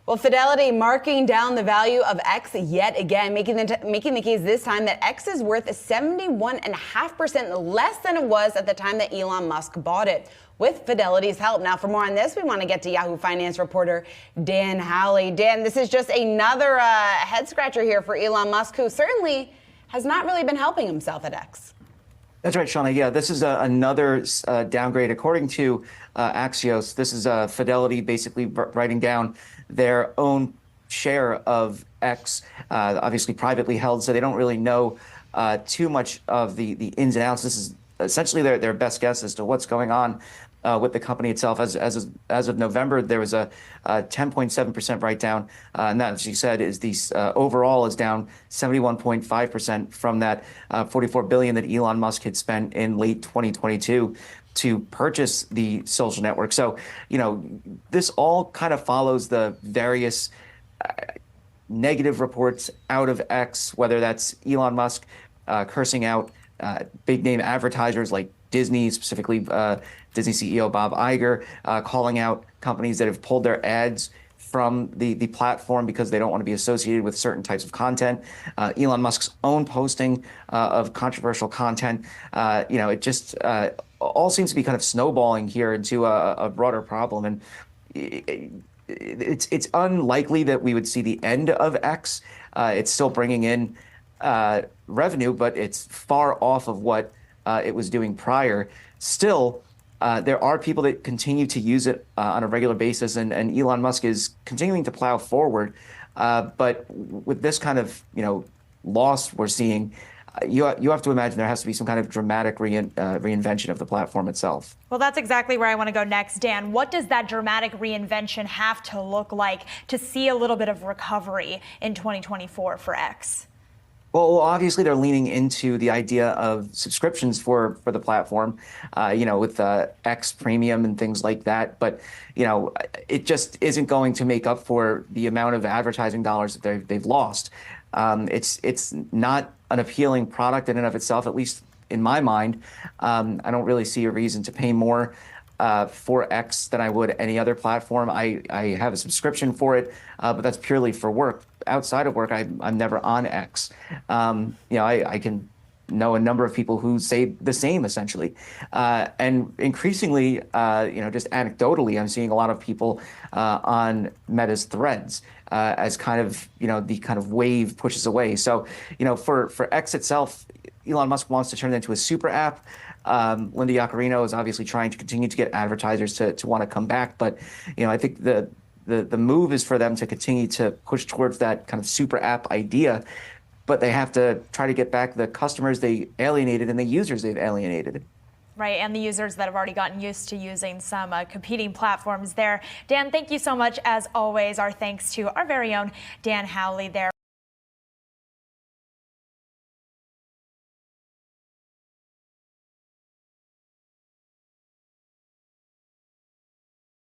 Well, Fidelity marking down the value of X yet again, making the case this time that X is worth 71.5% less than it was at the time that Elon Musk bought it, with Fidelity's help. Now, for more on this, we want to get to Yahoo Finance reporter Dan Howley. Dan, this is just another head scratcher here for Elon Musk, who certainly has not really been helping himself at X. That's right, Shauna. Yeah, this is another downgrade. According to Axios, this is Fidelity basically writing down their own share of X, obviously privately held, so they don't really know too much of the ins and outs. This is essentially their best guess as to what's going on with the company itself. As of November, there was a 10.7% write down, and that, as you said, is overall is down 71.5% from that $44 billion that Elon Musk had spent in late 2022 to purchase the social network. So, this all kind of follows the various negative reports out of X, whether that's Elon Musk cursing out big name advertisers like Disney, specifically Disney CEO Bob Iger, calling out companies that have pulled their ads from the platform because they don't want to be associated with certain types of content. Elon Musk's own posting of controversial content. It just all seems to be kind of snowballing here into a broader problem. And it's unlikely that we would see the end of X. It's still bringing in revenue, but it's far off of what it was doing prior. Still, there are people that continue to use it on a regular basis, and Elon Musk is continuing to plow forward. But with this kind of loss we're seeing, you have to imagine there has to be some kind of dramatic reinvention of the platform itself. Well, that's exactly where I want to go next, Dan. What does that dramatic reinvention have to look like to see a little bit of recovery in 2024 for X? Well, obviously they're leaning into the idea of subscriptions for the platform, with X Premium and things like that. But it just isn't going to make up for the amount of advertising dollars that they've lost. It's not an appealing product in and of itself, at least in my mind. I don't really see a reason to pay more for X than I would any other platform. I have a subscription for it, but that's purely for work. Outside of work, I'm never on X. I can know a number of people who say the same, essentially. And increasingly, just anecdotally, I'm seeing a lot of people on Meta's Threads as kind of, the kind of wave pushes away. So, for X itself, Elon Musk wants to turn it into a super app. Linda Yaccarino is obviously trying to continue to get advertisers to want to come back. But, I think the move is for them to continue to push towards that kind of super app idea, but they have to try to get back the customers they alienated and the users they've alienated. Right, and the users that have already gotten used to using some competing platforms there. Dan, thank you so much, as always. Our thanks to our very own Dan Howley there.